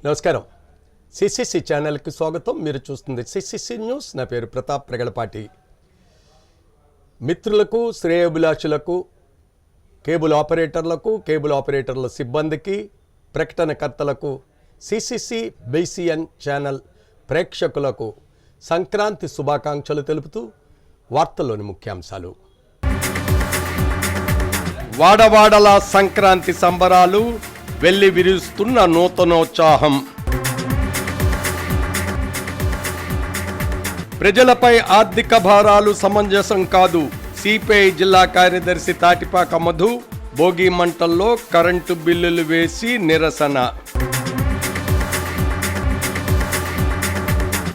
నమస్కారం. సిసిసి ఛానల్కి స్వాగతం. మీరు చూస్తుంది సిసిసి న్యూస్. నా పేరు ప్రతాప్ ప్రగలపాటి. మిత్రులకు, శ్రేయోభిలాషులకు, కేబుల్ ఆపరేటర్ల సిబ్బందికి, ప్రకటనకర్తలకు, సిసిసి బీసీఎన్ ఛానల్ ప్రేక్షకులకు సంక్రాంతి శుభాకాంక్షలు తెలుపుతూ వార్తల్లోని ముఖ్యాంశాలు. వాడవాడల సంక్రాంతి సంబరాలు, వెల్లి విరుస్తున్న నూతనోత్సాహం. ప్రజలపై ఆర్థిక భారాలు సమంజసం కాదు. సిపిఐ జిల్లా కార్యదర్శి తాటిపాక మధు భోగి మంటల్లో కరెంటు బిల్లులు వేసి నిరసన.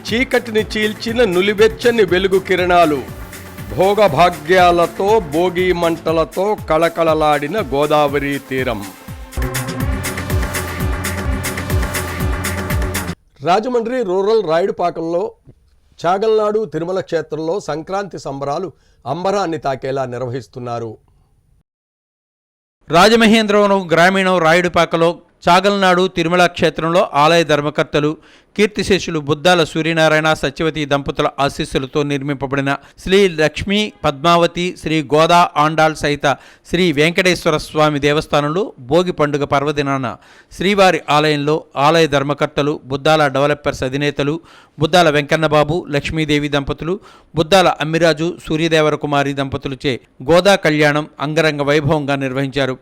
చీకటిని చీల్చిన నులివెచ్చని వెలుగు కిరణాలు, భోగభాగ్యాలతో భోగి మంటలతో కళకళలాడిన గోదావరి తీరం. రాజమండ్రి రూరల్ రాయుడుపాకంలో చాగల్నాడు తిరుమల క్షేత్రంలో సంక్రాంతి సంబరాలు అంబరాన్ని తాకేలా నిర్వహిస్తున్నారు. రాజమహేంద్రవరం గ్రామీణం రాయుడుపాకలో చాగల్నాడు తిరుమల క్షేత్రంలో ఆలయ ధర్మకర్తలు కీర్తిశేషులు బుద్దాల సూర్యనారాయణ సత్యవతి దంపతుల ఆశీస్సులతో నిర్మింపబడిన శ్రీ లక్ష్మీ పద్మావతి శ్రీ గోదా ఆండాల్ సహిత శ్రీ వెంకటేశ్వర స్వామి దేవస్థానంలో భోగి పండుగ పర్వదినాన శ్రీవారి ఆలయంలో ఆలయ ధర్మకర్తలు, బుద్దాల డెవలపర్స్ అధినేతలు బుద్దాల వెంకన్నబాబు, లక్ష్మీదేవి దంపతులు, బుద్దాల అమ్మిరాజు, సూర్యదేవర కుమారి దంపతులచే గోదా కళ్యాణం అంగరంగ వైభవంగా నిర్వహించారు.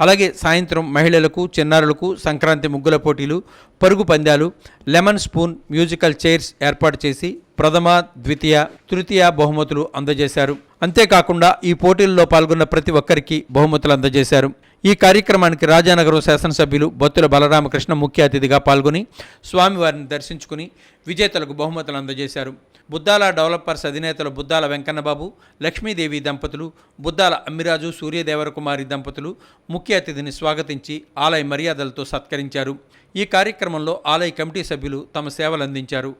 అలాగే సాయంత్రం మహిళలకు, చిన్నారులకు సంక్రాంతి ముగ్గుల పోటీలు, పరుగు పందాలు, లెమన్ స్పూన్ మ్యూజికల్ చైర్స్ ఏర్పాటు చేసి ప్రథమ, ద్వితీయ, తృతీయ బహుమతులు అందజేశారు. అంతేకాకుండా ఈ పోటీల్లో పాల్గొన్న ప్రతి ఒక్కరికి బహుమతులు అందజేశారు. ఈ కార్యక్రమానికి రాజానగరం శాసనసభ్యులు బొత్తుల బలరామకృష్ణ ముఖ్య అతిథిగా పాల్గొని స్వామివారిని దర్శించుకుని విజేతలకు బహుమతులు అందజేశారు. బుద్దాల డెవలపర్స్ అధినేతలు బుద్దాల వెంకన్నబాబు, లక్ష్మీదేవి దంపతులు, బుద్దాల అమ్మిరాజు, సూర్యదేవర కుమారి దంపతులు ముఖ్య అతిథిని స్వాగతించి ఆలయ మర్యాదలతో సత్కరించారు. ఈ కార్యక్రమంలో ఆలయ కమిటీ సభ్యులు తమ సేవలు అందించారు.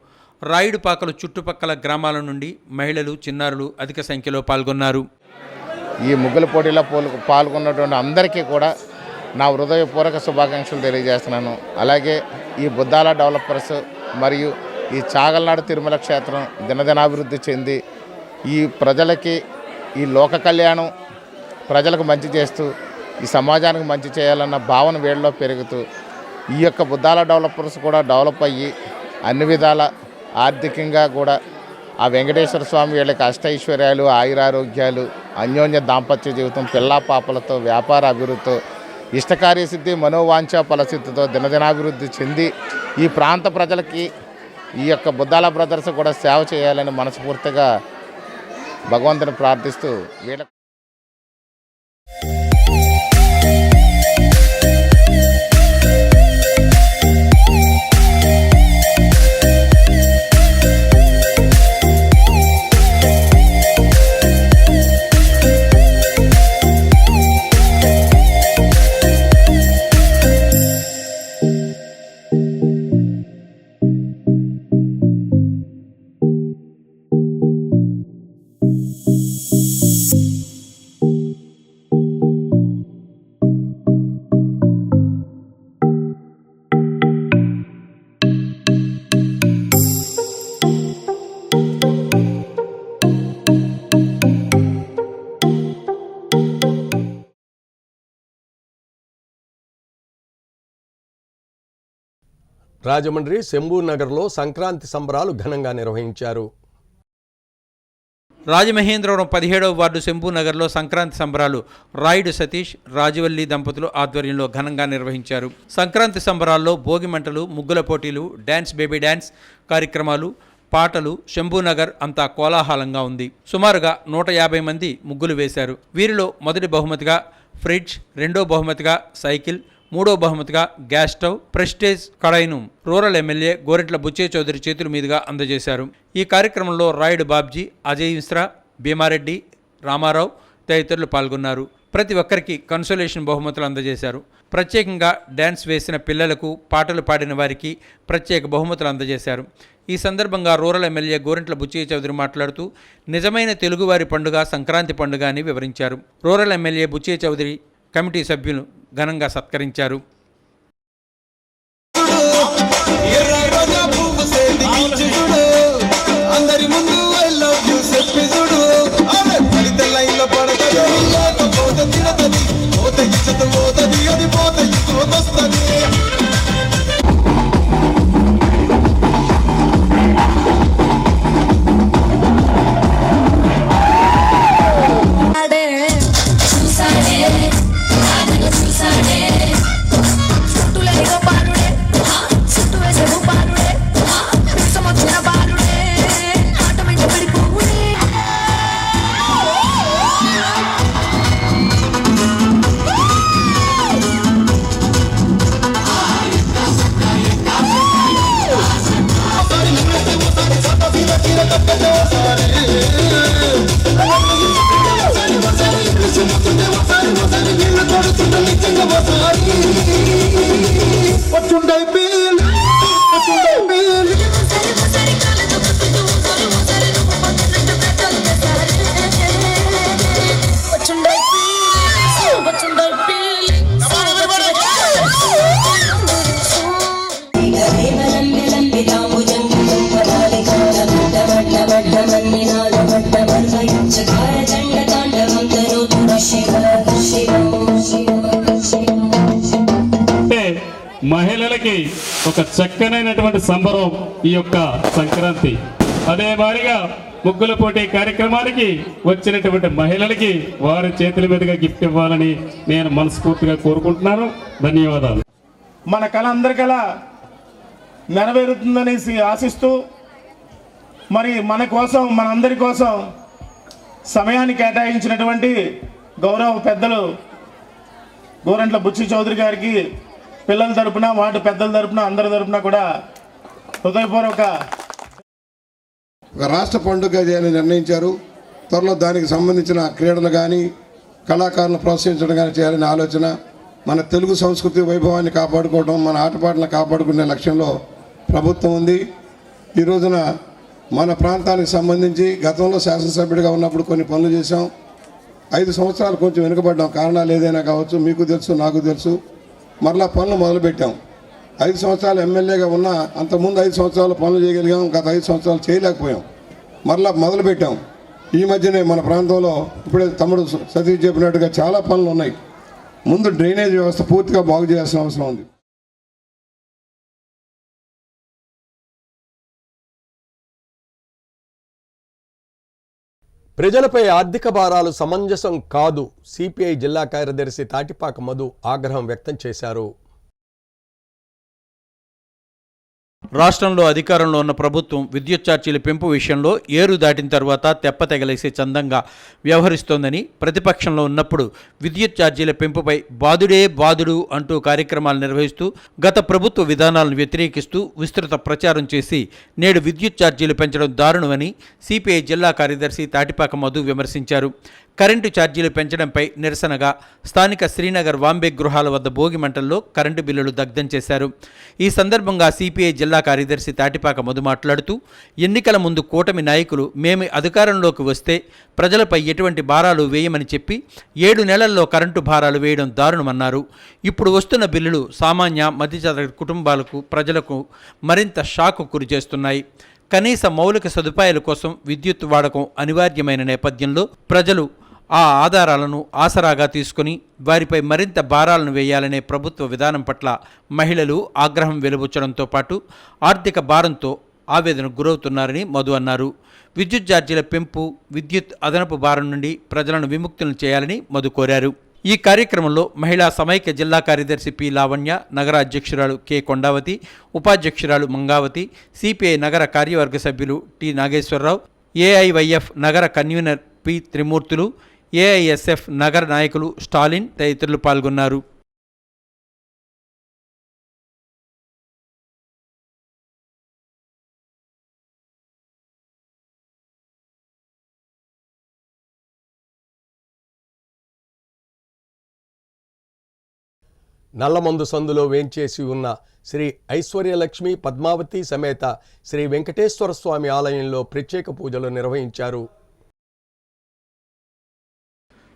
రాయుడుపాకలు చుట్టుపక్కల గ్రామాల నుండి మహిళలు, చిన్నారులు అధిక సంఖ్యలో పాల్గొన్నారు. ఈ ముగ్గుల పోటీలో పాల్గొన్నటువంటి అందరికీ కూడా నా హృదయపూర్వక శుభాకాంక్షలు తెలియజేస్తున్నాను. అలాగే ఈ బుద్దాల డెవలపర్స్ మరియు ఈ చాగల్నాడు తిరుమల క్షేత్రం దినదినాభివృద్ధి చెంది ఈ ప్రజలకి ఈ లోక కళ్యాణం, ప్రజలకు మంచి చేస్తూ ఈ సమాజానికి మంచి చేయాలన్న భావన వీళ్ళలో పెరుగుతూ ఈ యొక్క బుద్దాల డెవలపర్స్ కూడా డెవలప్ అయ్యి అన్ని విధాల ఆర్థికంగా కూడా ఆ వెంకటేశ్వర స్వామి వీళ్ళకి అష్టైశ్వర్యాలు, ఆయురారోగ్యాలు, అన్యోన్య దాంపత్య జీవితం, పిల్లా పాపలతో, వ్యాపార అభివృద్ధితో, ఇష్టకార్యసిద్ధి, మనోవాంఛ ఫలసిద్ధితో దినదినాభివృద్ధి చెంది ఈ ప్రాంత ప్రజలకి ఈ యొక్క బుద్దాల బ్రదర్స్ కూడా సేవ చేయాలని మనస్ఫూర్తిగా భగవంతుని ప్రార్థిస్తూ వీళ్ళ రాజమండ్రి శంభూనగర్లో సంక్రాంతి సంబరాలు ఘనంగా నిర్వహించారు. రాజమహేంద్రవరం 17వ వార్డు శంభూనగర్లో సంక్రాంతి సంబరాలు రాయుడు సతీష్, రాజవల్లి దంపతులు ఆధ్వర్యంలో ఘనంగా నిర్వహించారు. సంక్రాంతి సంబరాల్లో భోగి మంటలు, ముగ్గుల పోటీలు, డ్యాన్స్ బేబీ డ్యాన్స్ కార్యక్రమాలు, పాటలు, శంభూనగర్ అంతా కోలాహలంగా ఉంది. సుమారుగా 150 మంది ముగ్గులు వేశారు. వీరిలో మొదటి బహుమతిగా ఫ్రిడ్జ్, రెండో బహుమతిగా సైకిల్, మూడో బహుమతిగా గ్యాస్ స్టవ్, ప్రెస్టేజ్ కడాయిను రూరల్ ఎమ్మెల్యే గోరెట్ల బుచ్చే చౌదరి చేతుల మీదుగా అందజేశారు. ఈ కార్యక్రమంలో రాయుడు బాబ్జీ, అజయ్ మిశ్రా, భీమారెడ్డి, రామారావు తదితరులు పాల్గొన్నారు. ప్రతి ఒక్కరికి కన్సోలేషన్ బహుమతులు అందజేశారు. ప్రత్యేకంగా డ్యాన్స్ వేసిన పిల్లలకు, పాటలు పాడిన వారికి ప్రత్యేక బహుమతులు అందజేశారు. ఈ సందర్భంగా రూరల్ ఎమ్మెల్యే గోరెంట్ల బుచ్చయ్య చౌదరి మాట్లాడుతూ నిజమైన తెలుగువారి పండుగ సంక్రాంతి పండుగ అని వివరించారు. Rural MLA Butchaiah Chowdary committee సభ్యులు ఘనంగా సత్కరించారు. అందరికీ ఒక చక్కనైనటువంటి సంబరం ఈ యొక్క సంక్రాంతి. అదే మాదిరిగా ముగ్గుల పోటీ కార్యక్రమానికి వచ్చినటువంటి మహిళలకి వారి చేతుల మీదుగా గిఫ్ట్ ఇవ్వాలని నేను మనస్ఫూర్తిగా కోరుకుంటున్నాను. ధన్యవాదాలు. మన కళ అందరికలా నెరవేరుతుందనేసి ఆశిస్తూ మరి మన కోసం మనందరి కోసం సమయాన్ని కేటాయించినటువంటి గౌరవ పెద్దలు గోరంట్ల బుచ్చి చౌదరి గారికి పిల్లల తరపున వార్డు పెద్దల తరపున అందరి తరపున కూడా హృదయపూర్వక ఒక రాష్ట్ర పండుగ చేయాలని నిర్ణయించారు. త్వరలో దానికి సంబంధించిన క్రీడలు కానీ కళాకారులను ప్రోత్సహించడం కానీ చేయాలనే ఆలోచన. మన తెలుగు సంస్కృతి వైభవాన్ని కాపాడుకోవడం, మన ఆటపాటలను కాపాడుకునే లక్ష్యంలో ప్రభుత్వం ఉంది. ఈ రోజున మన ప్రాంతానికి సంబంధించి గతంలో శాసనసభ్యుడిగా ఉన్నప్పుడు కొన్ని పనులు చేశాం. 5 సంవత్సరాలు కొంచెం వెనుకబడ్డాం. కారణాలు ఏదైనా కావచ్చు, మీకు తెలుసు, నాకు తెలుసు. మరలా పనులు మొదలుపెట్టాం. 5 సంవత్సరాలు ఎమ్మెల్యేగా ఉన్నా అంతకుముందు 5 సంవత్సరాలు పనులు చేయగలిగాం. గత 5 సంవత్సరాలు చేయలేకపోయాం. మరలా మొదలుపెట్టాం. ఈ మధ్యనే మన ప్రాంతంలో ఇప్పుడే తమ్ముడు సతీష్ చెప్పినట్టుగా చాలా పనులు ఉన్నాయి. ముందు డ్రైనేజ్ వ్యవస్థ పూర్తిగా బాగు చేయాల్సిన అవసరం ఉంది. ప్రజలపై ఆర్థిక భారాలు సమంజసం కాదు. సిపిఐ జిల్లా కార్యదర్శి తాటిపాక మధు ఆగ్రహం వ్యక్తం చేశారు. రాష్ట్రంలో అధికారంలో ఉన్న ప్రభుత్వం విద్యుత్ ఛార్జీల పెంపు విషయంలో ఏరు దాటిన తర్వాత తెప్పతెగలేసే చందంగా వ్యవహరిస్తోందని, ప్రతిపక్షంలో ఉన్నప్పుడు విద్యుత్ ఛార్జీల పెంపుపై బాదుడే బాదుడు అంటూ కార్యక్రమాలు నిర్వహిస్తూ గత ప్రభుత్వ విధానాలను వ్యతిరేకిస్తూ విస్తృత ప్రచారం చేసి నేడు విద్యుత్ ఛార్జీలు పెంచడం దారుణమని సిపిఐ జిల్లా కార్యదర్శి తాటిపాక మధు విమర్శించారు. కరెంటు ఛార్జీలు పెంచడంపై నిరసనగా స్థానిక శ్రీనగర్ వాంబే గృహాల వద్ద భోగి మంటల్లో కరెంటు బిల్లులు దగ్ధం చేశారు. ఈ సందర్భంగా సిపిఐ జిల్లా కార్యదర్శి తాటిపాక మధు మాట్లాడుతూ, ఎన్నికల ముందు కూటమి నాయకులు మేము అధికారంలోకి వస్తే ప్రజలపై ఎటువంటి భారాలు వేయమని చెప్పి 7 నెలల్లో కరెంటు భారాలు వేయడం దారుణమన్నారు. ఇప్పుడు వస్తున్న బిల్లులు సామాన్య మధ్యతరగతి కుటుంబాలకు, ప్రజలకు మరింత షాకు గురి చేస్తున్నాయి. కనీస మౌలిక సదుపాయాల కోసం విద్యుత్ వాడకం అనివార్యమైన నేపథ్యంలో ప్రజలు ఆ ఆధారాలను ఆసరాగా తీసుకుని వారిపై మరింత భారాలను వేయాలనే ప్రభుత్వ విధానం పట్ల మహిళలు ఆగ్రహం వెలుబుచ్చడంతో పాటు ఆర్థిక భారంతో ఆవేదనకు గురవుతున్నారని మధు అన్నారు. విద్యుత్ ఛార్జీల పెంపు, విద్యుత్ అదనపు భారం నుండి ప్రజలను విముక్తులను చేయాలని మధు కోరారు. ఈ కార్యక్రమంలో మహిళా సమైక్య జిల్లా కార్యదర్శి పి లావణ్య, నగర అధ్యక్షురాలు కె కొండావతి, ఉపాధ్యక్షురాలు మంగావతి, సిపిఐ నగర కార్యవర్గ సభ్యులు టి నాగేశ్వరరావు, ఏఐవైఎఫ్ నగర కన్వీనర్ పి త్రిమూర్తులు, ఏఐఎస్ఎఫ్ నగర నాయకులు స్టాలిన్ తదితరులు పాల్గొన్నారు. నల్లమందు సందులో వేంచేసి ఉన్న శ్రీ ఐశ్వర్యలక్ష్మి పద్మావతి సమేత శ్రీ వెంకటేశ్వర స్వామి ఆలయంలో ప్రత్యేక పూజలు నిర్వహించారు.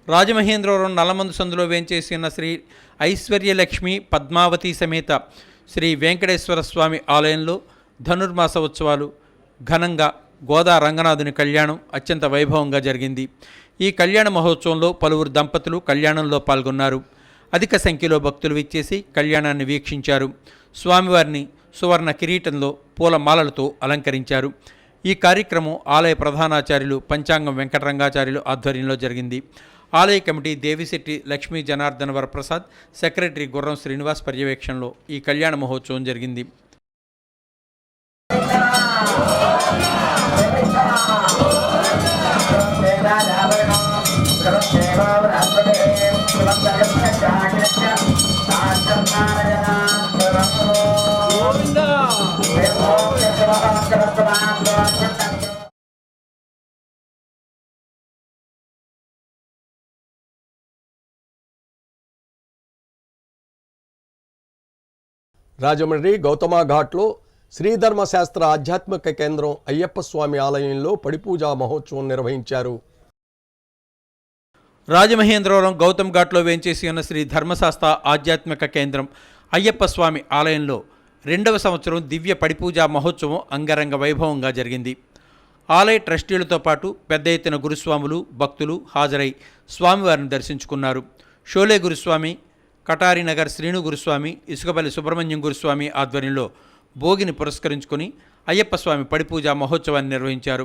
రాజమహేంద్రవరం నల్లమందు సందులో వేంచేసి ఉన్న శ్రీ ఐశ్వర్యలక్ష్మి పద్మావతి సమేత శ్రీ వెంకటేశ్వర స్వామి ఆలయంలో ధనుర్మాస ఉత్సవాలు ఘనంగా గోదా రంగనాథుని కళ్యాణం అత్యంత వైభవంగా జరిగింది. ఈ కళ్యాణ మహోత్సవంలో పలువురు దంపతులు కళ్యాణంలో పాల్గొన్నారు. అధిక సంఖ్యలో భక్తులు విచ్చేసి కళ్యాణాన్ని వీక్షించారు. స్వామివారిని సువర్ణ కిరీటంలో పూలమాలలతో అలంకరించారు. ఈ కార్యక్రమం ఆలయ ప్రధానాచార్యులు పంచాంగం వెంకటరంగాచార్యులు ఆధ్వర్యంలో జరిగింది. ఆలయ కమిటీ దేవిశెట్టి లక్ష్మీ జనార్దన వరప్రసాద్, సెక్రటరీ గుర్రం శ్రీనివాస్ పర్యవేక్షణలో ఈ కళ్యాణ మహోత్సవం జరిగింది. రాజమండ్రి గౌతమ ఘాట్లో శ్రీధర్మశాస్త్ర ఆధ్యాత్మిక కేంద్రం అయ్యప్ప స్వామి ఆలయంలో పడిపూజా మహోత్సవం నిర్వహించారు. రాజమహేంద్రవరం గౌతమ్ ఘాట్లో వేంచేసి ఉన్న శ్రీ ధర్మశాస్త్ర ఆధ్యాత్మిక కేంద్రం అయ్యప్ప స్వామి ఆలయంలో 2వ సంవత్సరం దివ్య పడిపూజా మహోత్సవం అంగరంగ వైభవంగా జరిగింది. ఆలయ ట్రస్టీలతో పాటు పెద్ద ఎత్తున గురుస్వాములు, భక్తులు హాజరై స్వామివారిని దర్శించుకున్నారు. షోలే గురుస్వామి, కటారినగర్ శ్రీను గురుస్వామి, ఇసుకపల్లి సుబ్రహ్మణ్యం గురుస్వామి ఆధ్వర్యంలో భోగిని పురస్కరించుకొని అయ్యప్ప స్వామి పడిపూజ మహోత్సవాన్ని నిర్వహించారు.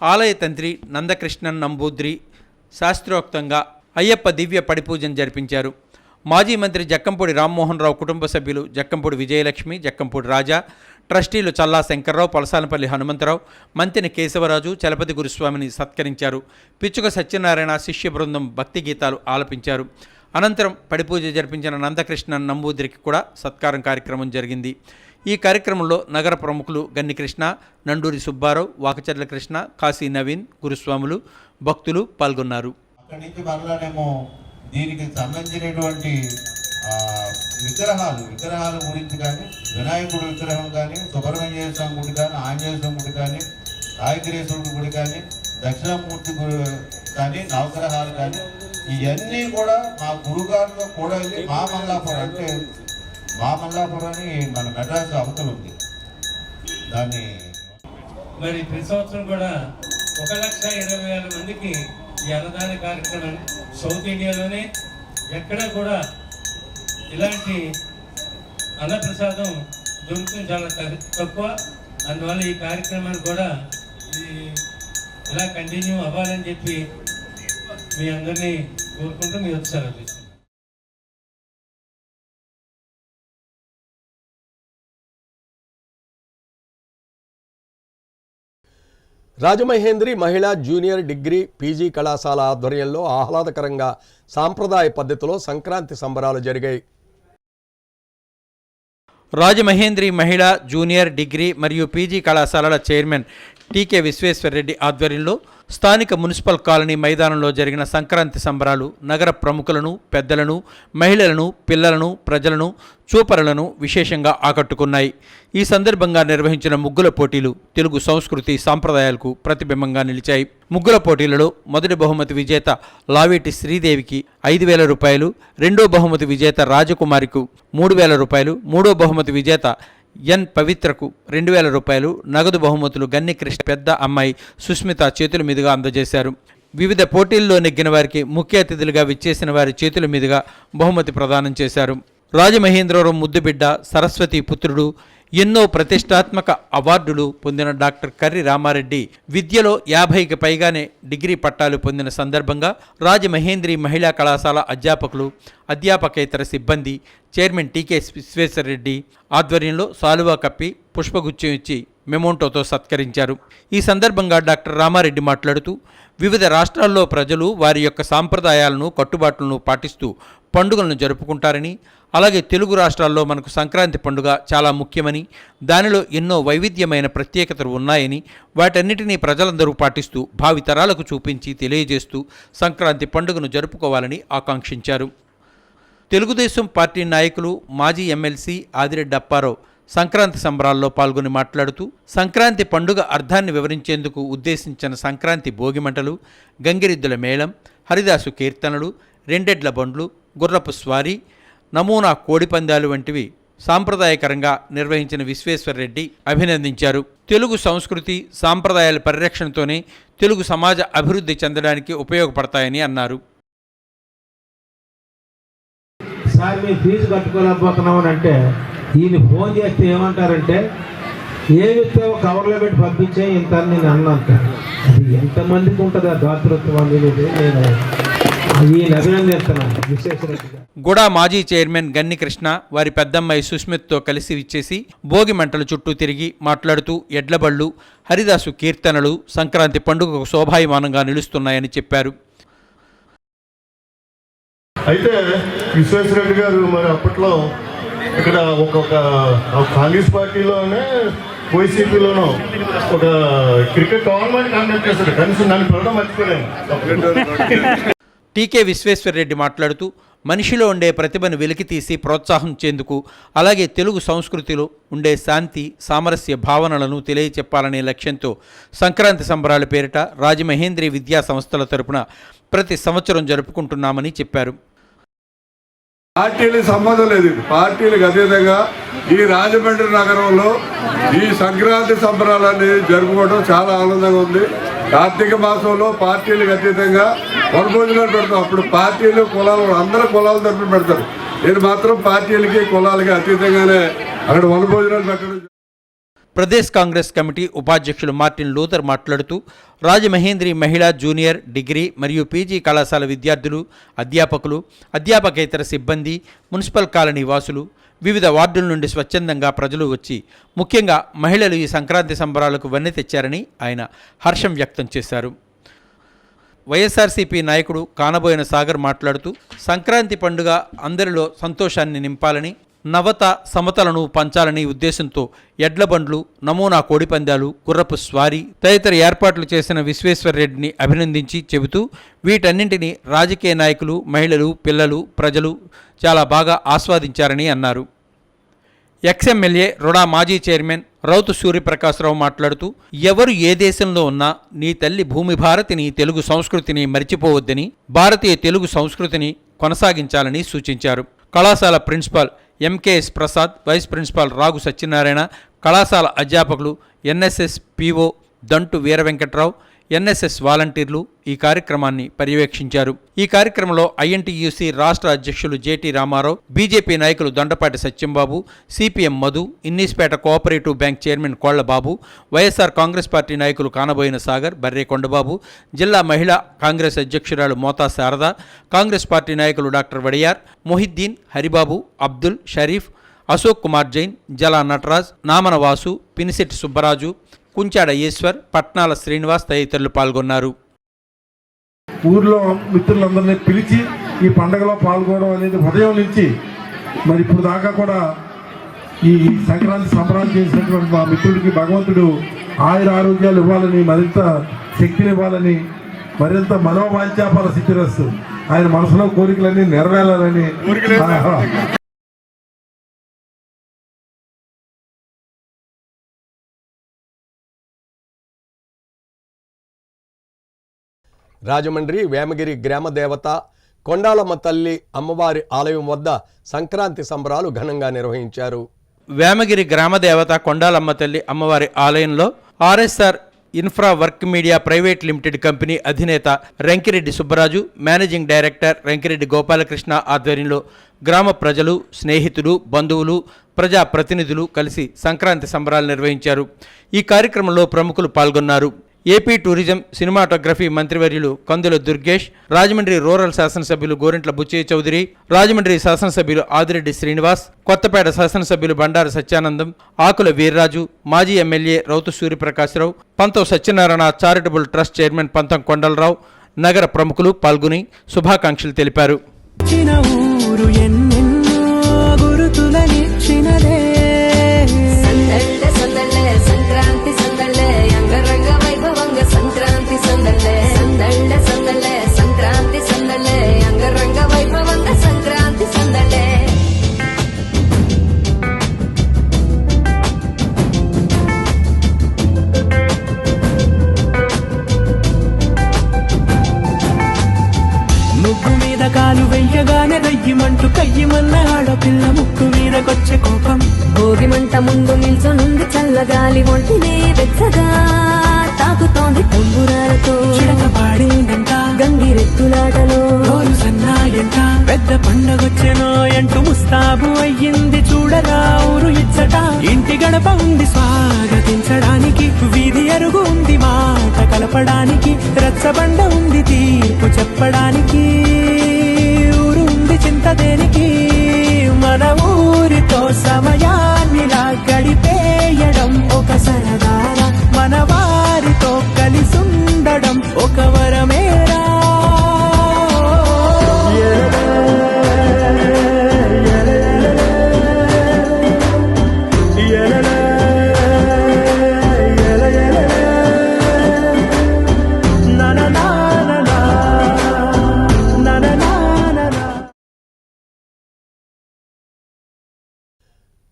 ఆలయ తంత్రి నందకృష్ణన్ నంబూద్రి శాస్త్రోక్తంగా అయ్యప్ప దివ్య పడిపూజను జరిపించారు. మాజీ మంత్రి జక్కంపూడి రామ్మోహన్ రావు కుటుంబ సభ్యులు జక్కంపూడి విజయలక్ష్మి, జక్కంపూడి రాజా, ట్రస్టీలు చల్లా శంకర్రావు, పలసానపల్లి హనుమంతరావు, మంతెని కేశవరాజు, చలపతి గురుస్వామిని సత్కరించారు. పిచ్చుక సత్యనారాయణ శిష్య బృందం భక్తి గీతాలు ఆలపించారు. అనంతరం పడిపూజ జరిపించిన నందకృష్ణ నంబూద్రికి కూడా సత్కారం కార్యక్రమం జరిగింది. ఈ కార్యక్రమంలో నగర ప్రముఖులు గన్ని కృష్ణ, నండూరి సుబ్బారావు, వాకచర్ల కృష్ణ, కాశీ నవీన్, గురుస్వాములు, భక్తులు పాల్గొన్నారు. అక్కడి నుంచి మరలానేమో దీనికి సంబంధించినటువంటి విగ్రహాల గురించి కానీ, వినాయకుడి విగ్రహం కానీ, సుబ్రహ్మణ్య స్వామి గుడి కానీ, ఆంజనేయ స్వామి గుడి కానీ, రాయగిరీశ్వరుడి గుడి కానీ, దక్షిణామూర్తి గుడి కానీ, నవగ్రహాలు కానీ, ఇవన్నీ కూడా మా గురుగారితో కూడా వెళ్ళి మా మల్లాపురం అని మన మెడ్రాస్ అవతల ఉంది. దాన్ని మరి ప్రతి సంవత్సరం కూడా 1,20,000 మందికి ఈ అన్నదాన కార్యక్రమం సౌత్ ఇండియాలోనే ఎక్కడా కూడా ఇలాంటి అన్నప్రసాదం దొరుకుతుంది చాలా తక్కువ. అందువల్ల ఈ కార్యక్రమాన్ని కూడా ఇలా కంటిన్యూ అవ్వాలని చెప్పి మీ అందరినీ కోరుకుంటూ మీ ఉత్సాహం. రాజమహేంద్రి మహిళా జూనియర్ డిగ్రీ పీజీ కళాశాల ఆధ్వర్యంలో ఆహ్లాదకరంగా సాంప్రదాయ పద్ధతిలో సంక్రాంతి సంబరాలు జరిగాయి. రాజమహేంద్రి మహిళా జూనియర్ డిగ్రీ మరియు పీజీ కళాశాలల చైర్మన్ టీకే విశ్వేశ్వరరెడ్డి ఆధ్వర్యంలో స్థానిక మున్సిపల్ కాలనీ మైదానంలో జరిగిన సంక్రాంతి సంబరాలు నగర ప్రముఖులను, పెద్దలను, మహిళలను, పిల్లలను, ప్రజలను, చూపరులను విశేషంగా ఆకట్టుకున్నాయి. ఈ సందర్భంగా నిర్వహించిన ముగ్గుల పోటీలు తెలుగు సంస్కృతి సాంప్రదాయాలకు ప్రతిబింబంగా నిలిచాయి. ముగ్గుల పోటీలలో మొదటి బహుమతి విజేత లావేటి శ్రీదేవికి 5,000 రూపాయలు, రెండో బహుమతి విజేత రాజకుమారికి 3,000 రూపాయలు, మూడో బహుమతి విజేత ఎన్ పవిత్రకు 2,000 రూపాయలు నగదు బహుమతులు గన్ని కృష్ణ పెద్ద అమ్మాయి సుస్మిత చేతుల మీదుగా అందజేశారు. వివిధ పోటీల్లో నెగ్గిన వారికి ముఖ్య అతిథులుగా విచ్చేసిన వారి చేతుల మీదుగా బహుమతి ప్రదానం చేశారు. రాజమహేంద్రవరం ముద్దుబిడ్డ, సరస్వతి పుత్రుడు, ఎన్నో ప్రతిష్టాత్మక అవార్డులు పొందిన డాక్టర్ కర్రి రామారెడ్డి విద్యలో 50కి పైగానే డిగ్రీ పట్టాలు పొందిన సందర్భంగా రాజమహేంద్రి మహిళా కళాశాల అధ్యాపకులు, అధ్యాపకేతర సిబ్బంది, చైర్మన్ టీకే విశ్వేశ్వరరెడ్డి ఆధ్వర్యంలో సాలువా కప్పి పుష్పగుచ్చం ఇచ్చి మెమోంటోతో సత్కరించారు. ఈ సందర్భంగా డాక్టర్ రామారెడ్డి మాట్లాడుతూ వివిధ రాష్ట్రాల్లో ప్రజలు వారి యొక్క సాంప్రదాయాలను, కట్టుబాట్లను పాటిస్తూ పండుగలను జరుపుకుంటారని, అలాగే తెలుగు రాష్ట్రాల్లో మనకు సంక్రాంతి పండుగ చాలా ముఖ్యమని, దానిలో ఎన్నో వైవిధ్యమైన ప్రత్యేకతలు ఉన్నాయని, వాటన్నిటినీ ప్రజలందరూ పాటిస్తూ భావితరాలకు చూపించి తెలియజేస్తూ సంక్రాంతి పండుగను జరుపుకోవాలని ఆకాంక్షించారు. తెలుగుదేశం పార్టీ నాయకులు మాజీ ఎమ్మెల్సీ ఆదిరెడ్డి అప్పారావు సంక్రాంతి సంబరాల్లో పాల్గొని మాట్లాడుతూ సంక్రాంతి పండుగ అర్థాన్ని వివరించేందుకు ఉద్దేశించిన సంక్రాంతి భోగిమంటలు, గంగిరెద్దుల మేళం, హరిదాసు కీర్తనలు, రెండెడ్ల బండ్లు, గుర్రపు స్వారీ, నమూనా కోడిపందాలు వంటివి సాంప్రదాయకరంగా నిర్వహించిన విశ్వేశ్వరరెడ్డి అభినందించారు. తెలుగు సంస్కృతి సాంప్రదాయాల పరిరక్షణతోనే తెలుగు సమాజ అభివృద్ధి చెందడానికి ఉపయోగపడతాయని అన్నారు. సార్ మేము ఫీజు కట్టుకోలేకపోతున్నామని అంటే ఈయన ఫోన్ చేస్తే ఏమంటారంటే ఏమిస్తే కవర్లో పెట్టి పంపించే ఇంత నేను అన్నంత. అది ఎంతమందికి ఉంటుంది ఆ దాతృత్వం అనేది నేను ఈయన అభినందిస్తున్నాను విశ్వేశ్వరరెడ్డి. గుడా మాజీ చైర్మన్ గన్ని కృష్ణ వారి పెద్దమ్మాయి సుస్మిత్తో కలిసి విచ్చేసి భోగి మంటల చుట్టూ తిరిగి మాట్లాడుతూ ఎడ్లబళ్ళు, హరిదాసు కీర్తనలు సంక్రాంతి పండుగకు శోభాయమానంగా నిలుస్తున్నాయని చెప్పారు. అయితే విశ్వేశ్వరరెడ్డి గారు మరి అప్పట్లో ఇక్కడ ఒక్కొక్క కాంగ్రెస్ పార్టీలోనే వైసీపీలోనూ ఒక క్రికెట్ టోర్నమెంట్ కండక్ట్ చేశారు. కనీసం నన్ను పిలవడం మర్చిపోయాను. టీకే విశ్వేశ్వరరెడ్డి మాట్లాడుతూ మనిషిలో ఉండే ప్రతిభను వెలికితీసి ప్రోత్సహించేందుకు, అలాగే తెలుగు సంస్కృతిలో ఉండే శాంతి, సామరస్య భావనలను తెలియచెప్పాలనే లక్ష్యంతో సంక్రాంతి సంబరాల పేరిట రాజమహేంద్రి విద్యా సంస్థల తరపున ప్రతి సంవత్సరం జరుపుకుంటున్నామని చెప్పారు. పార్టీలకు సంబంధం లేదు. పార్టీలకు అతీతంగా ఈ రాజమండ్రి నగరంలో ఈ సంక్రాంతి సంబరాలన్నీ జరుపుకోవడం చాలా ఆనందంగా ఉంది. కార్తీక మాసంలో పార్టీలకు అతీతంగా వనభోజనాలు పెడతాం. అప్పుడు పార్టీలు, కులాలు అందరూ కులాల తరపున పెడతారు. నేను మాత్రం పార్టీలకి కులాలకి అతీతంగానే అక్కడ వనభోజనాలు పెట్టడం. ప్రదేశ్ కాంగ్రెస్ కమిటీ ఉపాధ్యక్షులు మార్టిన్ లూథర్ మాట్లాడుతూ రాజమహేంద్రి మహిళా జూనియర్ డిగ్రీ మరియు పీజీ కళాశాల విద్యార్థులు, అధ్యాపకులు, అధ్యాపకేతర సిబ్బంది, మున్సిపల్ కాలనీ వాసులు, వివిధ వార్డుల నుండి స్వచ్ఛందంగా ప్రజలు వచ్చి ముఖ్యంగా మహిళలు ఈ సంక్రాంతి సంబరాలకు వన్నె తెచ్చారని ఆయన హర్షం వ్యక్తం చేశారు. వైఎస్ఆర్సీపీ నాయకుడు కానబోయిన సాగర్ మాట్లాడుతూ సంక్రాంతి పండుగ అందరిలో సంతోషాన్ని నింపాలని, నవత సమతలను పంచాలని ఉద్దేశంతో ఎడ్ల బండ్లు, నమూనా కోడిపందాలు, గుర్రపు స్వారీ తదితర ఏర్పాట్లు చేసిన విశ్వేశ్వరరెడ్డిని అభినందించి చెబుతూ వీటన్నింటినీ రాజకీయ నాయకులు, మహిళలు, పిల్లలు, ప్రజలు చాలా బాగా ఆస్వాదించారని అన్నారు. ఎక్స్ఎమ్మెల్యే రుడా మాజీ చైర్మన్ రౌతు సూర్యప్రకాశ్రావు మాట్లాడుతూ ఎవరు ఏ దేశంలో ఉన్నా నీ తల్లి భూమి భారతిని, తెలుగు సంస్కృతిని మరిచిపోవద్దని, భారతీయ తెలుగు సంస్కృతిని కొనసాగించాలని సూచించారు. కళాశాల principal MKS Prasad, vice principal Ragu Satyanarayana, కళాశాల అధ్యాపకులు NSS PO Dantu Veera Venkatrao, NSS వాలంటీర్లు ఈ కార్యక్రమాన్ని పర్యవేక్షించారు. ఈ కార్యక్రమంలో ఐఎన్టీయూసీ రాష్ట్ర అధ్యక్షులు జేటీ రామారావు, బీజేపీ నాయకులు Dondapati Satyambabu, CPM Madhu, Innispeta cooperative bank chairman Kollababu, YSR Congress party నాయకులు కానబోయిన సాగర్, బర్రే కొండబాబు, జిల్లా మహిళా కాంగ్రెస్ అధ్యక్షురాలు మోతా శారద, కాంగ్రెస్ పార్టీ నాయకులు డాక్టర్ వడియార్, మొహిద్దీన్, హరిబాబు, అబ్దుల్, షరీఫ్, అశోక్ కుమార్ జైన్, జలా నటరాజ్, నామన వాసు, పినిశెట్టి సుబ్బరాజు, కుంచాడ ఈశ్వర్, పట్నాల శ్రీనివాస్ తదితరులు పాల్గొన్నారు. ఊర్లో మిత్రులందరినీ పిలిచి ఈ పండుగలో పాల్గొనడం అనేది ఉదయం నుంచి మరి ఇప్పుడు దాకా కూడా ఈ సంక్రాంతి సంబరాలు చేసినటువంటి మా మిత్రుడికి భగవంతుడు ఆయుర ఆరోగ్యాలు ఇవ్వాలని, మరింత శక్తిని ఇవ్వాలని, మరింత మనోవాంఛాపల సిద్ధిరస్తు ఆయన మనసులో కోరికలన్నీ నెరవేరాలని. రాజమండ్రి వేమగిరి గ్రామ దేవత కొండాలమ్మ తల్లి అమ్మవారి ఆలయం వద్ద సంక్రాంతి సంబరాలు ఘనంగా నిర్వహించారు. వేమగిరి గ్రామ దేవత కొండాలమ్మ తల్లి అమ్మవారి ఆలయంలో RSR infra work media private limited company అధినేత రంకిరెడ్డి సుబ్బరాజు, మేనేజింగ్ డైరెక్టర్ రంకిరెడ్డి గోపాలకృష్ణ ఆధ్వర్యంలో గ్రామ ప్రజలు, స్నేహితులు, బంధువులు, ప్రజా ప్రతినిధులు కలిసి సంక్రాంతి సంబరాలు నిర్వహించారు. ఈ కార్యక్రమంలో ప్రముఖులు పాల్గొన్నారు. ఏపీ టూరిజం, సినిమాటోగ్రఫీ మంత్రివర్యులు కందుల దుర్గేష్, రాజమండ్రి రూరల్ శాసనసభ్యులు గోరింట్ల బుచ్చయ్య చౌదరి, రాజమండ్రి శాసనసభ్యులు ఆదిరెడ్డి శ్రీనివాస్, కొత్తపేట శాసనసభ్యులు బండారు సత్యానందం, ఆకుల వీర్రాజు, మాజీ ఎమ్మెల్యే రౌతు సూర్యప్రకాశ్రావు, పంతం సత్యనారాయణ చారిటబుల్ ట్రస్ట్ చైర్మన్ పంతం కొండలరావు, నగర ప్రముఖులు పాల్గొని శుభాకాంక్షలు తెలిపారు. కాలు వెయ్యగానే రయ్యమంటూ కయ్యమన్న ఆడపిల్ల ముక్కు మీదకొచ్చే కోపం, భోగి మంట ముందు నిల్చొనుంది చల్లగాలి ఒంటినే వెచ్చగా తాకుతోంది తంబురాలతో, చిడక పాడిందంట గంగిరెత్తులాటలో సన్నాయంట, పెద్ద పండగొచ్చెనో అంటూ ముస్తాబు అయ్యింది చూడరా ఊరు ఇచ్చట, ఇంటి గడప ఉంది స్వాగతించడానికి, వీధి అరుగు ఉంది మాట కలపడానికి, రచ్చబండ ఉంది తీర్పు చెప్పడానికి, ఊరుంది చింత దేనికి, మన ఊరితో సమయాన్నిలా గడిపేయడం ఒక సరదారా, మన వారితో కలిసుండడం ఒక వరమేరా.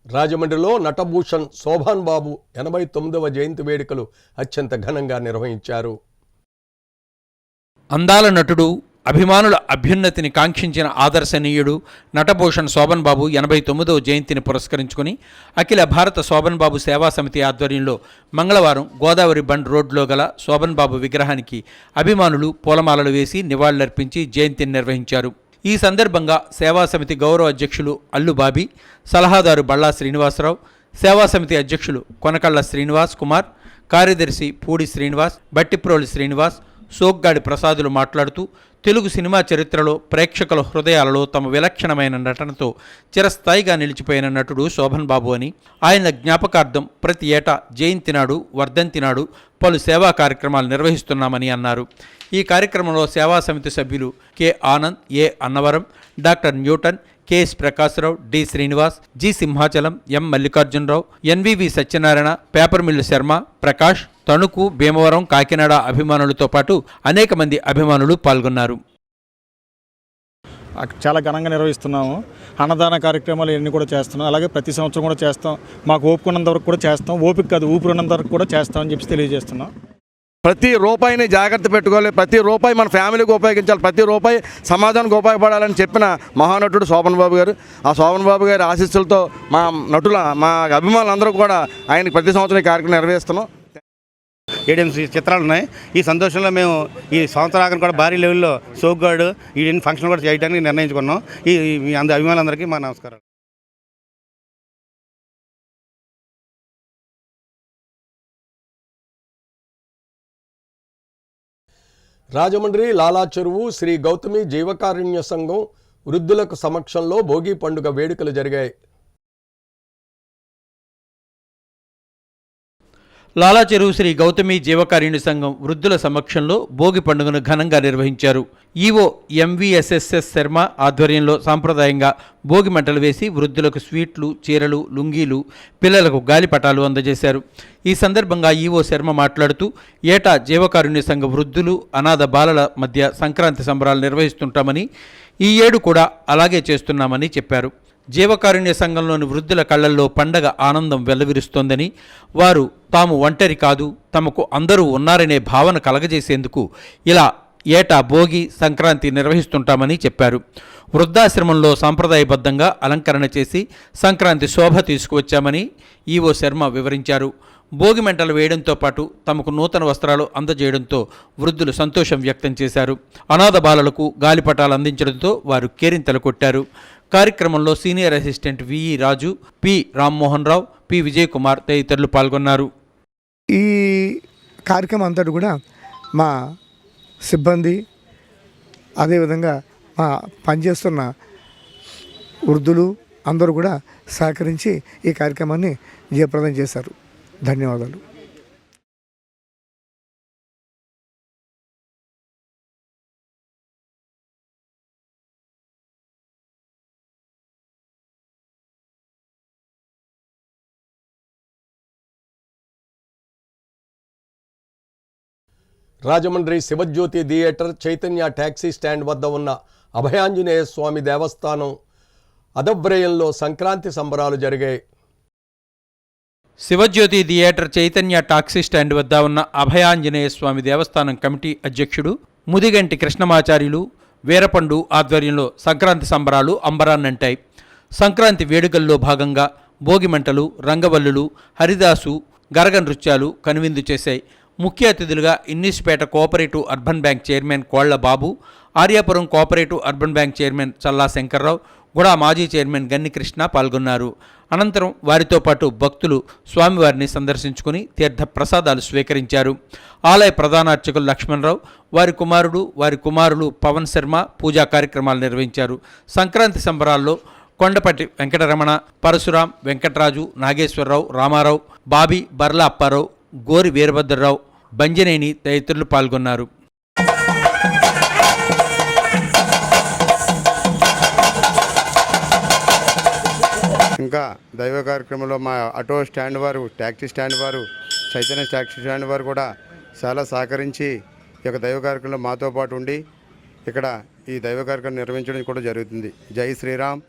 రాజమండ్రిలో నటభూషణ్ శోభాన్ బాబు 89వ జయంతి వేడుకలు అత్యంత ఘనంగా నిర్వహించారు. అందాల నటుడు, అభిమానుల అభ్యున్నతిని కాంక్షించిన ఆదర్శనీయుడు నటభూషణ్ శోభన్ బాబు 89వ జయంతిని పురస్కరించుకుని అఖిల భారత శోభన్ బాబు సేవా సమితి ఆధ్వర్యంలో మంగళవారం గోదావరి బండ్ రోడ్లో గల శోభన్ బాబు విగ్రహానికి అభిమానులు పూలమాలలు వేసి నివాళులర్పించి జయంతిని నిర్వహించారు. ఈ సందర్భంగా సేవా సమితి గౌరవ అధ్యక్షులు అల్లు బాబీ, సలహాదారు బళ్ళా శ్రీనివాసరావు, సేవా సమితి అధ్యక్షులు కొనకళ్ళ శ్రీనివాస్ కుమార్, కార్యదర్శి పూడి శ్రీనివాస్, బట్టిప్రోలు శ్రీనివాస్, సోగ్గాడి ప్రసాదులు మాట్లాడుతూ తెలుగు సినిమా చరిత్రలో ప్రేక్షకుల హృదయాలలో తమ విలక్షణమైన నటనతో చిరస్థాయిగా నిలిచిపోయిన నటుడు శోభన్ బాబు అని, ఆయన జ్ఞాపకార్థం ప్రతి ఏటా జయంతి నాడు, వర్ధంతి నాడు పలు సేవా కార్యక్రమాలు నిర్వహిస్తున్నామని అన్నారు. ఈ కార్యక్రమంలో సేవా సమితి సభ్యులు K Anand, A Annavaram, doctor Newton, KS Prakashrao, D Srinivas, G Simhachalam, M Mallikarjunarao, NVV Satyanarayana, paper mill Sharma, Prakash, Tanuku, Bhimavaram, Kakinada అభిమానులతో పాటు అనేక మంది అభిమానులు పాల్గొన్నారు. చాలా ఘనంగా నిర్వహిస్తున్నాము. అన్నదాన కార్యక్రమాలు ఇవన్నీ కూడా చేస్తున్నాం. అలాగే ప్రతి సంవత్సరం కూడా చేస్తాం. మాకు ఓపిక ఉన్నంత వరకు కూడా చేస్తాం. ఓపిక కాదు, ఊపిరి ఉన్నంత వరకు కూడా చేస్తామని చెప్పి తెలియజేస్తున్నాం. ప్రతి రూపాయిని జాగ్రత్త పెట్టుకోవాలి, ప్రతి రూపాయి మన ఫ్యామిలీకి ఉపయోగించాలి, ప్రతి రూపాయి సమాజానికి ఉపయోగపడాలని చెప్పిన మహానటుడు శోభన్ బాబు గారు. ఆ శోభన్ బాబు గారి ఆశీస్సులతో మా అభిమానులందరూ కూడా ఆయనకి ప్రతి సంవత్సరం ఈ కార్యక్రమం నిర్వహిస్తున్నాం. 7 చిత్రాలు ఉన్నాయి. ఈ సంతోషంలో మేము ఈ సంవత్సరాకం కూడా భారీ లెవెల్లో సోగ్గాడు ఈ ఫంక్షన్ కూడా చేయడానికి నిర్ణయించుకున్నాం. మీ అందరి అభిమానులందరికీ మా నమస్కారం. రాజమండ్రి లాలా చెరువు శ్రీ గౌతమి జీవకారుణ్య సంఘం వృద్ధులకు సమక్షంలో భోగి పండుగ వేడుకలు జరిగాయి. లాలా చెరువు శ్రీ గౌతమి జీవకారుణ్య సంఘం వృద్ధుల సమక్షంలో భోగి పండుగను ఘనంగా నిర్వహించారు. ఈవో ఎంవీఎస్ఎస్ఎస్ శర్మ ఆధ్వర్యంలో సాంప్రదాయంగా భోగి మంటలు వేసి వృద్ధులకు స్వీట్లు, చీరలు, లుంగీలు, పిల్లలకు గాలిపటాలు అందజేశారు. ఈ సందర్భంగా ఈవో శర్మ మాట్లాడుతూ ఏటా జీవకారుణ్య సంఘ వృద్ధులు, అనాథ బాలల మధ్య సంక్రాంతి సంబరాలు నిర్వహిస్తుంటామని, ఈ ఏడు కూడా అలాగే చేస్తున్నామని చెప్పారు. జీవకారుణ్య సంఘంలోని వృద్ధుల కళ్లల్లో పండగ ఆనందం వెల్లవిరుస్తోందని, వారు తాము ఒంటరి కాదు, తమకు అందరూ ఉన్నారనే భావన కలగజేసేందుకు ఇలా ఏటా భోగి, సంక్రాంతి నిర్వహిస్తుంటామని చెప్పారు. వృద్ధాశ్రమంలో సాంప్రదాయబద్ధంగా అలంకరణ చేసి సంక్రాంతి శోభ తీసుకువచ్చామని ఈవో శర్మ వివరించారు. భోగి మంటలు వేయడంతో పాటు తమకు నూతన వస్త్రాలు అందజేయడంతో వృద్ధులు సంతోషం వ్యక్తం చేశారు. అనాథ బాలలకు గాలిపటాలు అందించడంతో వారు కేరింతలు కొట్టారు. కార్యక్రమంలో సీనియర్ అసిస్టెంట్ విఈ రాజు, పి రామ్మోహన్ రావు, పి విజయ్ కుమార్ తదితరులు పాల్గొన్నారు. ఈ కార్యక్రమం అంతటి కూడా మా సిబ్బంది, అదేవిధంగా మా పనిచేస్తున్న వృద్ధులు అందరూ కూడా సహకరించి ఈ కార్యక్రమాన్ని జయప్రదం చేశారు. ధన్యవాదాలు. Rajahmundry Shivajyothi theatre, Chaitanya taxi stand వద్ద ఉన్న అభయాంజనేయ స్వామి దేవస్థానం అదవ్రయంలో సంక్రాంతి సంబరాలు జరిగాయి. Shivajyothi theatre, Chaitanya taxi stand వద్ద ఉన్న అభయాంజనేయ స్వామి దేవస్థానం కమిటీ అధ్యక్షుడు ముదిగంటి కృష్ణమాచార్యులు, వీరపండు ఆధ్వర్యంలో సంక్రాంతి సంబరాలు అంబరాన్నంటాయి. సంక్రాంతి వేడుకల్లో భాగంగా భోగిమంటలు, రంగవల్లులు, హరిదాసు, గరగ నృత్యాలు కనువిందు చేశాయి. ముఖ్య అతిథులుగా Innispeta cooperative urban bank chairman Kolla Babu, Aryapuram cooperative urban bank chairman Challa Shankarrao, GUDA మాజీ చైర్మన్ గన్ని కృష్ణ పాల్గొన్నారు. అనంతరం వారితో పాటు భక్తులు స్వామివారిని సందర్శించుకుని తీర్థ ప్రసాదాలు స్వీకరించారు. ఆలయ ప్రధానార్చకులు లక్ష్మణరావు, వారి కుమారులు పవన్ శర్మ పూజా కార్యక్రమాలు నిర్వహించారు. సంక్రాంతి సంబరాల్లో కొండపట్టి వెంకటరమణ, పరశురాం, వెంకటరాజు, నాగేశ్వరరావు, రామారావు, బాబీ, బర్ల అప్పారావు, గోరి వీరభద్రరావు, బంజనేని తదితరులు పాల్గొన్నారు. ఇంకా దైవ కార్యక్రమంలో మా ఆటో స్టాండ్ వారు, ట్యాక్సీ స్టాండ్ వారు, చైతన్య ట్యాక్సీ స్టాండ్ వారు కూడా చాలా సహకరించి ఈ యొక్క దైవ కార్యక్రమంలో మాతో పాటు ఉండి ఇక్కడ ఈ దైవ కార్యక్రమం నిర్వహించడం కూడా జరుగుతుంది. జై శ్రీరామ్.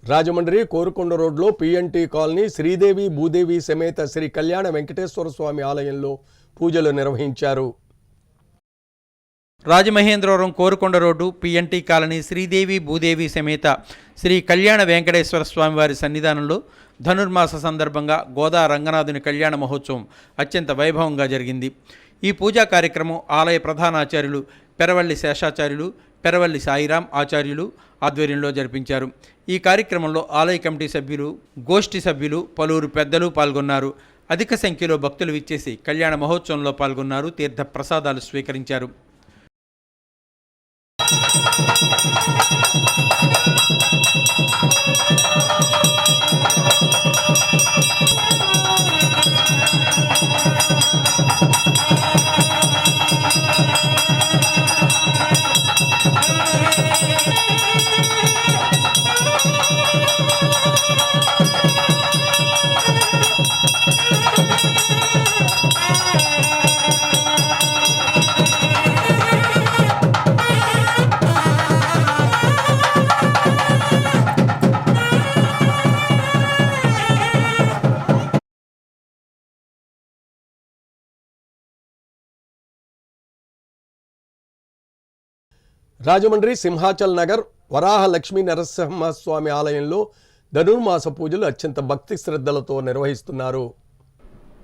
రాజమండ్రి కోరుకొండ రోడ్లో పిఎన్టీ కాలనీ శ్రీదేవి భూదేవి సమేత శ్రీ కళ్యాణ వెంకటేశ్వర స్వామి ఆలయంలో పూజలు నిర్వహించారు. Rajamahendravaram Korukonda road P&T colony Sridevi Bhudevi సమేత శ్రీ కళ్యాణ వెంకటేశ్వర స్వామివారి సన్నిధానంలో ధనుర్మాస సందర్భంగా గోదా రంగనాథుని కళ్యాణ మహోత్సవం అత్యంత వైభవంగా జరిగింది. ఈ పూజా కార్యక్రమం ఆలయ ప్రధానాచార్యులు పెరవల్లి శేషాచార్యులు, పెరవల్లి సాయిరాం ఆచార్యులు ఆధ్వర్యంలో జరిపించారు. ఈ కార్యక్రమంలో ఆలయ కమిటీ సభ్యులు, గోష్ఠి సభ్యులు, పలువురు పెద్దలు పాల్గొన్నారు. అధిక సంఖ్యలో భక్తులు విచ్చేసి కళ్యాణ మహోత్సవంలో పాల్గొన్నారు. తీర్థ ప్రసాదాలు స్వీకరించారు. రాజమండ్రి సింహాచల్ నగర్ వరాహ లక్ష్మీ నరసింహస్వామి ఆలయంలో ధనుర్మాస పూజలు అత్యంత భక్తి శ్రద్ధలతో నిర్వహిస్తున్నారు.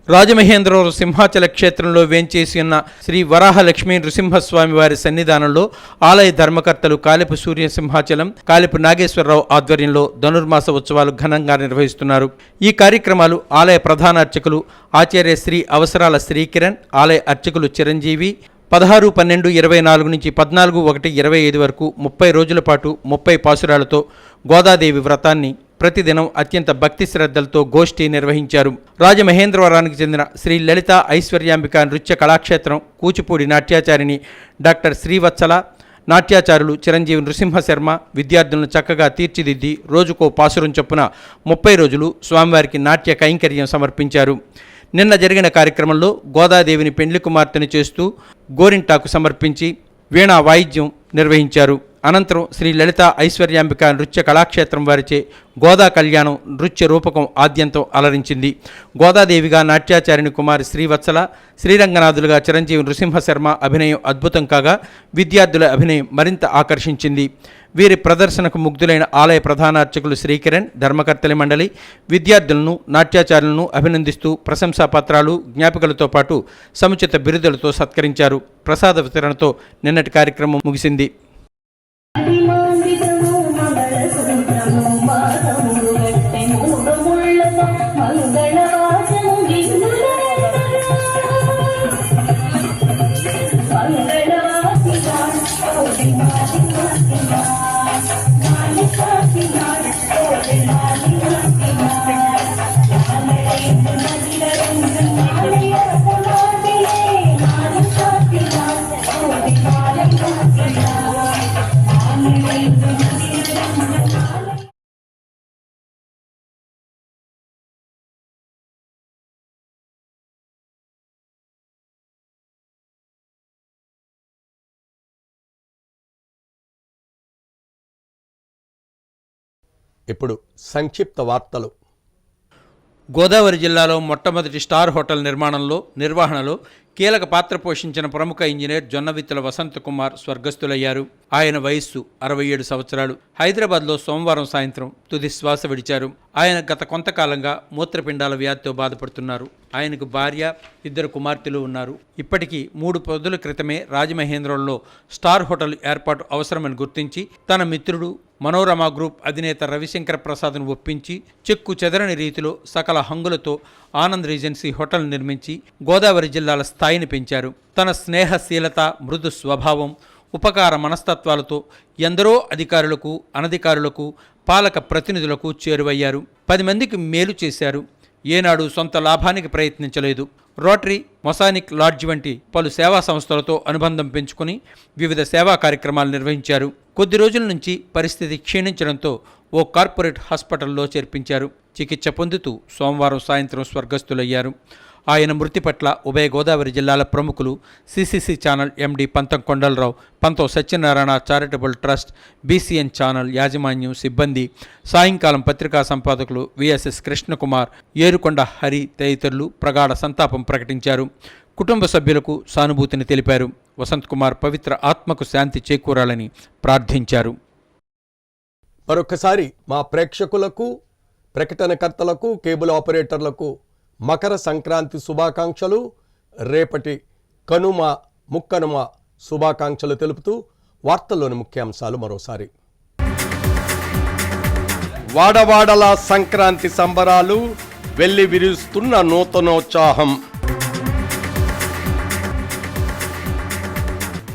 రాజమహేంద్రవరం సింహాచల క్షేత్రంలో వేంచేసి ఉన్న శ్రీ వరాహ లక్ష్మీ నృసింహస్వామి వారి సన్నిధానంలో ఆలయ ధర్మకర్తలు కాలిపు సూర్య సింహాచలం, కాలిపు నాగేశ్వరరావు ఆధ్వర్యంలో ధనుర్మాస ఉత్సవాలు ఘనంగా నిర్వహిస్తున్నారు. ఈ కార్యక్రమాలు ఆలయ ప్రధాన అర్చకులు ఆచార్య శ్రీ అవసరాల శ్రీకిరణ్, ఆలయ అర్చకులు చిరంజీవి 16-12-24 నుంచి 14-1-25 వరకు 30 రోజుల పాటు 30 పాసురాలతో గోదాదేవి వ్రతాన్ని ప్రతిదినం అత్యంత భక్తి శ్రద్ధలతో గోష్ఠి నిర్వహించారు. రాజమహేంద్రవరానికి చెందిన శ్రీ లలిత ఐశ్వర్యాంబిక నృత్య కళాక్షేత్రం కూచిపూడి నాట్యాచారిణి డాక్టర్ శ్రీవత్సల, నాట్యాచారులు చిరంజీవి నృసింహశర్మ విద్యార్థులను చక్కగా తీర్చిదిద్ది రోజుకో పాసురం చొప్పున 30 రోజులు స్వామివారికి నాట్య కైంకర్యం సమర్పించారు. నిన్న జరిగిన కార్యక్రమంలో గోదాదేవిని పెండ్లి కుమార్తెను చేస్తూ గోరింటాకు సమర్పించి వీణా వాయిద్యం నిర్వహించారు. అనంతరం శ్రీ లలిత ఐశ్వర్యాంబిక నృత్య కళాక్షేత్రం వారిచే గోదా కళ్యాణం నృత్య రూపకం ఆద్యంతం అలరించింది. గోదాదేవిగా నాట్యాచారిణి కుమారి శ్రీవత్సల, శ్రీరంగనాథులుగా చిరంజీవి నృసింహశర్మ అభినయం అద్భుతం కాగా విద్యార్థుల అభినయం మరింత ఆకర్షించింది. వీరి ప్రదర్శనకు ముగ్ధులైన ఆలయ ప్రధాన అర్చకులు శ్రీకిరణ్, ధర్మకర్తలి మండలి విద్యార్థులను, నాట్యాచారులను అభినందిస్తూ ప్రశంసా పత్రాలు, జ్ఞాపికలతో పాటు సముచిత బిరుదులతో సత్కరించారు. ప్రసాద వితరణతో నిన్నటి కార్యక్రమం ముగిసింది. ఇప్పుడు సంక్షిప్త వార్తలు. గోదావరి జిల్లాలో మొట్టమొదటి స్టార్ హోటల్ నిర్వహణలో కీలక పాత్ర పోషించిన ప్రముఖ ఇంజనీర్ జొన్నవిత్తుల వసంత్ కుమార్ స్వర్గస్థులయ్యారు. ఆయన వయస్సు 67 సంవత్సరాలు. హైదరాబాద్లో సోమవారం సాయంత్రం తుది శ్వాస విడిచారు. ఆయన గత కొంతకాలంగా మూత్రపిండాల వ్యాధితో బాధపడుతున్నారు. ఆయనకు భార్య, 2 కుమార్తెలు ఉన్నారు. ఇప్పటికీ 3 పొద్దుల క్రితమే రాజమహేంద్రంలో స్టార్ హోటల్ ఏర్పాటు అవసరమని గుర్తించి తన మిత్రుడు మనోరమ గ్రూప్ అధినేత రవిశంకర ప్రసాద్ను ఒప్పించి చెక్కు చెదరని రీతిలో సకల హంగులతో ఆనంద్ రీజెన్సీ హోటల్ నిర్మించి గోదావరి జిల్లాల స్థాయిని పెంచారు. తన స్నేహశీలత, మృదు స్వభావం, ఉపకార మనస్తత్వాలతో ఎందరో అధికారులకు, అనధికారులకు, పాలక ప్రతినిధులకు చేరువయ్యారు. 10 మందికి మేలు చేశారు. ఏనాడు సొంత లాభానికి ప్రయత్నించలేదు. రోటరీ, మొసానిక్ లాడ్జ్ వంటి పలు సేవా సంస్థలతో అనుబంధం పెంచుకుని వివిధ సేవా కార్యక్రమాలు నిర్వహించారు. కొద్ది రోజుల నుంచి పరిస్థితి క్షీణించడంతో ఓ కార్పొరేట్ హాస్పిటల్లో చేర్పించారు. చికిత్స పొందుతూ సోమవారం సాయంత్రం స్వర్గస్థులయ్యారు. ఆయన మృతి పట్ల ఉభయ గోదావరి జిల్లాల ప్రముఖులు, సిసిసి ఛానల్ ఎండి పంతం కొండలరావు, పంతం Satyanarayana charitable trust, BCN channel యాజమాన్యం, సిబ్బంది, సాయంకాలం పత్రికా సంపాదకులు విఎస్ఎస్ కృష్ణకుమార్, ఏరుకొండ హరి తదితరులు ప్రగాఢ సంతాపం ప్రకటించారు. కుటుంబ సభ్యులకు సానుభూతిని తెలిపారు. వసంత్ కుమార్ పవిత్ర ఆత్మకు శాంతి చేకూరాలని ప్రార్థించారు. మరొకసారి మా ప్రేక్షకులకు, ప్రకటనకర్తలకు, కేబుల్ ఆపరేటర్లకు మకర సంక్రాంతి శుభాకాంక్షలు. రేపటి కనుమ ముక్కనుమ శుభాకాంక్షలు తెలుపుతూ వార్తల్లోని ముఖ్యాంశాలు మరోసారి. వాడవాడల సంక్రాంతి సంబరాలు, వెల్లి విరుస్తున్న నూతనోత్సాహం.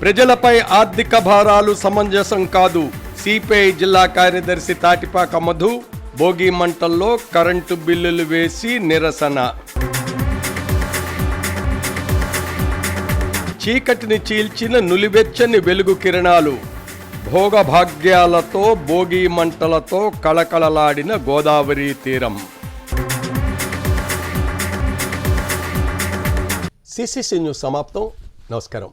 ప్రజలపై ఆర్థిక భారాలు సమంజసం కాదు. సిపిఐ జిల్లా కార్యదర్శి తాటిపాక మధు భోగి మంటల్లో కరెంటు బిల్లులు వేసి నిరసన. చీకటిని చీల్చిన నులివెచ్చని వెలుగు కిరణాలు, భోగభాగ్యాలతో భోగి మంటలతో కళకళలాడిన గోదావరి తీరం. సిసిసి న్యూస్ సమాప్తం. నమస్కారం.